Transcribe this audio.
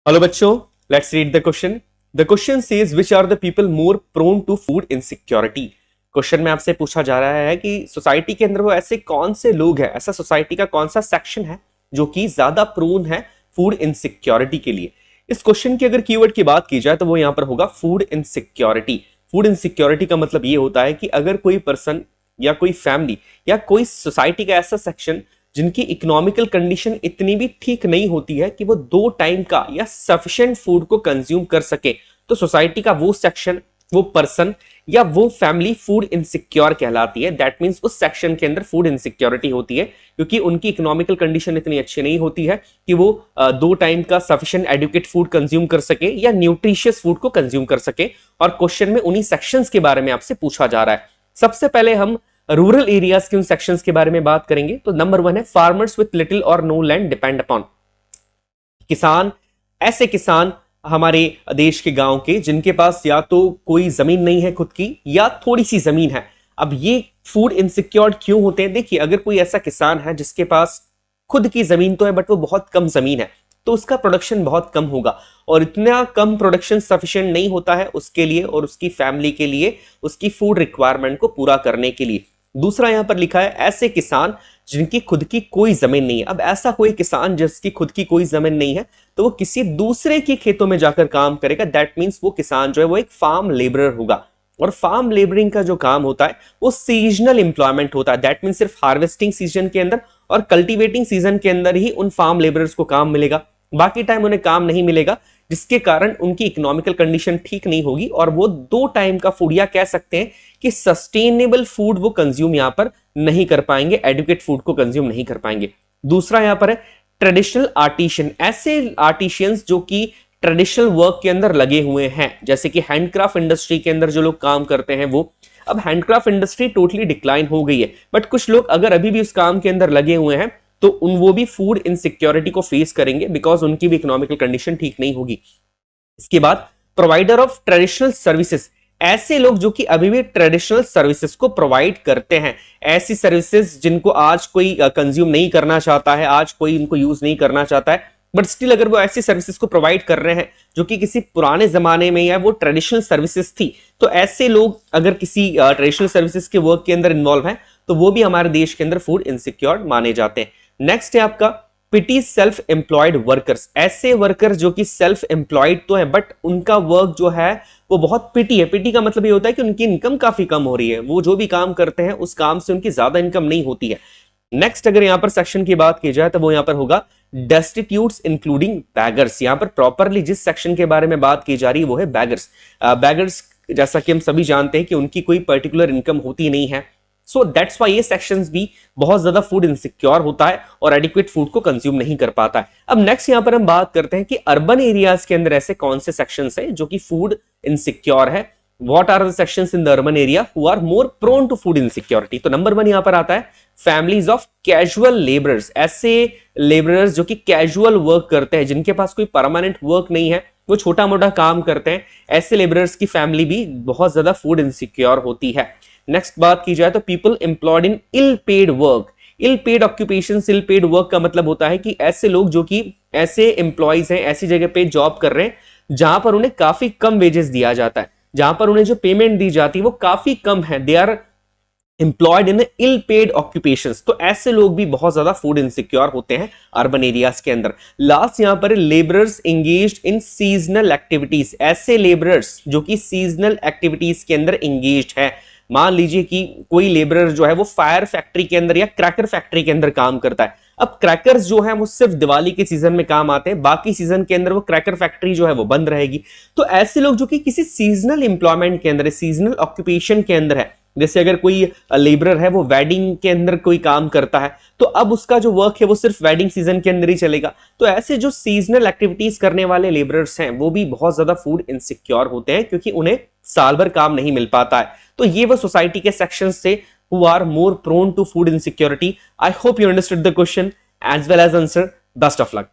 Hello बच्चों, let's read the question. The question says which are the people more prone to food insecurity. Question में आपसे पूछा जा रहा है कि सोसाइटी के अंदर वो ऐसे कौन से लोग हैं, ऐसा सोसाइटी का कौन सा सेक्शन है जो कि ज्यादा प्रोन है फूड इनसिक्योरिटी के लिए। इस क्वेश्चन की अगर कीवर्ड की बात की जाए तो वो यहां पर होगा फूड इनसिक्योरिटी। फूड इनसिक्योरिटी का मतलब ये होता है कि अगर कोई पर्सन या कोई फैमिली या कोई सोसाइटी का ऐसा सेक्शन जिनकी इकोनॉमिकल कंडीशन इतनी भी ठीक नहीं होती है कि वो 2 टाइम का या सफिशिएंट फूड को कंज्यूम कर सके, तो सोसाइटी का वो सेक्शन, वो पर्सन या वो फैमिली फूड इनसिक्योर कहलाती है। दैट मींस उस सेक्शन के अंदर फूड इनसिक्योरिटी होती है क्योंकि उनकी इकोनॉमिकल कंडीशन इतनी अच्छी नहीं होती है कि वो 2 टाइम का सफिशिएंट एडुकेट फूड कंज्यूम कर सके या न्यूट्रिशियस फूड को कंज्यूम कर सके। और क्वेश्चन में उन्हीं सेक्शंस के बारे में आपसे पूछा जा रहा है। सबसे पहले हम रूरल एरियाज के उन सेक्शंस के बारे में बात करेंगे। तो नंबर 1 है फार्मर्स विथ लिटिल और नो लैंड डिपेंड अपॉन। किसान, ऐसे किसान हमारे देश के गांव के जिनके पास या तो कोई जमीन नहीं है खुद की या थोड़ी सी जमीन है। अब ये फूड इनसिक्योर क्यों होते हैं? देखिए, अगर कोई ऐसा किसान है जिसके पास खुद की जमीन तो है बट वो बहुत कम जमीन है, तो उसका प्रोडक्शन बहुत कम होगा और इतना कम प्रोडक्शन सफिशिएंट नहीं होता है उसके लिए और उसकी फैमिली के लिए, उसकी फूड रिक्वायरमेंट को पूरा करने के लिए। दूसरा यहां पर लिखा है ऐसे किसान जिनकी खुद की कोई जमीन नहीं है। अब ऐसा कोई किसान जिसकी खुद की कोई जमीन नहीं है तो वो किसी दूसरे के खेतों में जाकर काम करेगा। दैट मींस वो किसान जो है वो एक फार्म लेबरर होगा। और फार्म लेबरिंग का जो काम होता है वो सीजनल एम्प्लॉयमेंट होता है। दैट मींस सिर्फ हार्वेस्टिंग सीजन के अंदर और कल्टीवेटिंग सीजन के अंदर ही उन फार्म लेबरर्स को काम मिलेगा, बाकी टाइम उन्हें काम नहीं मिलेगा, जिसके कारण उनकी इकोनॉमिकल कंडीशन ठीक नहीं होगी और वो 2 टाइम का फूड या कह सकते हैं कि सस्टेनेबल फूड वो कंज्यूम यहां पर नहीं कर पाएंगे, एडुकेट फूड को कंज्यूम नहीं कर पाएंगे। दूसरा यहां पर है ट्रेडिशनल आर्टिशियन, ऐसे आर्टिशियंस जो कि ट्रेडिशनल वर्क के अंदर लगे हुए हैं, जैसे कि हैंडक्राफ्ट इंडस्ट्री के अंदर जो लोग काम करते हैं वो। अब हैंडक्राफ्ट इंडस्ट्री टोटली डिक्लाइन हो गई है बट कुछ लोग अगर अभी भी उस काम के अंदर लगे हुए हैं तो वो भी फूड इनसिक्योरिटी को फेस करेंगे बिकॉज उनकी भी इकोनॉमिकल कंडीशन ठीक नहीं होगी। इसके बाद प्रोवाइडर ऑफ ट्रेडिशनल सर्विसेज, ऐसे लोग जो कि अभी भी ट्रेडिशनल सर्विसेज को प्रोवाइड करते हैं, ऐसी सर्विसेज जिनको आज कोई कंज्यूम नहीं करना चाहता है, आज कोई इनको यूज नहीं करना चाहता है, बट स्टिल अगर वो ऐसी सर्विसेज को प्रोवाइड कर रहे हैं जो कि किसी पुराने जमाने में या वो ट्रेडिशनल सर्विसेज थी, तो ऐसे लोग अगर किसी ट्रेडिशनल सर्विसेज के वर्क के अंदर इन्वॉल्व हैं तो वो भी हमारे देश के अंदर फूड इनसिक्योर माने जाते हैं। नेक्स्ट है आपका पिटी सेल्फ एम्प्लॉयड वर्कर्स, ऐसे वर्कर जो कि सेल्फ एम्प्लॉयड तो है बट उनका वर्क जो है वो बहुत पिटी है। पिटी का मतलब ये होता है कि उनकी इनकम काफी कम हो रही है, वो जो भी काम करते हैं उस काम से उनकी ज्यादा इनकम नहीं होती है। नेक्स्ट अगर यहां पर सेक्शन की बात की जाए तो वो यहां पर होगा डेस्टिट्यूट्स इंक्लूडिंग बैगर्स। यहां पर प्रॉपरली जिस सेक्शन के बारे में बात की जा रही है वो है बैगर्स। बैगर्स जैसा कि हम सभी जानते हैं कि उनकी कोई पर्टिकुलर इनकम होती नहीं है, सो दैट्स वाई ये सेक्शंस भी बहुत ज्यादा फूड इनसिक्योर होता है और एडिक्वेट फूड को कंज्यूम नहीं कर पाता है। अब नेक्स्ट यहां पर हम बात करते हैं कि अर्बन एरियाज के अंदर ऐसे कौन से सेक्शंस हैं जो कि फूड इनसिक्योर है। What are the sections in the urban area who are more prone to food insecurity? तो नंबर 1 यहां पर आता है फैमिलीज ऑफ कैजुअल लेबरर्स, ऐसे लेबरर्स जो कि कैजुअल वर्क करते हैं, जिनके पास कोई परमानेंट वर्क नहीं है, वो छोटा मोटा काम करते हैं, ऐसे लेबरर्स की फैमिली भी बहुत ज्यादा फूड इनसिक्योर होती है। नेक्स्ट बात की जाए तो people employed in ill paid work, ill paid occupation, ill paid work का मतलब होता है कि ऐसे लोग जो कि ऐसे एम्प्लॉयज हैं, ऐसी जगह पे जॉब कर रहे हैं जहां पर उन्हें काफी कम वेजेस दिया जाता है, जहां पर उन्हें जो पेमेंट दी जाती है वो काफी कम है, they are employed in ill paid occupations. तो ऐसे लोग भी बहुत ज्यादा फूड इनसिक्योर होते हैं अर्बन एरियाज के अंदर। लास्ट यहां पर labourers engaged in seasonal activities, ऐसे लेबरर्स जो कि सीजनल एक्टिविटीज के अंदर एंगेज्ड है। मान लीजिए कि कोई लेबरर जो है वो फायर फैक्ट्री के अंदर या क्रैकर फैक्ट्री के अंदर काम करता है। अब क्रैकर्स जो है वो सिर्फ दिवाली के सीजन में काम आते हैं, बाकी सीजन के अंदर वो क्रैकर फैक्ट्री जो है वो बंद रहेगी। तो ऐसे लोग जो कि किसी सीजनल एम्प्लॉयमेंट के अंदर है, सीजनल ऑक्यूपेशन के अंदर है, जैसे अगर कोई लेबरर है वो वेडिंग के अंदर कोई काम करता है तो अब उसका जो वर्क है वो सिर्फ वेडिंग सीजन के अंदर ही चलेगा। तो ऐसे जो सीजनल एक्टिविटीज करने वाले लेबरर्स हैं वो भी बहुत ज्यादा फूड इनसिक्योर होते हैं क्योंकि उन्हें साल भर काम नहीं मिल पाता है। तो ये वो सोसाइटी के सेक्शंस से who are more prone to food insecurity. I hope you understood the question as well as answer. Best of luck.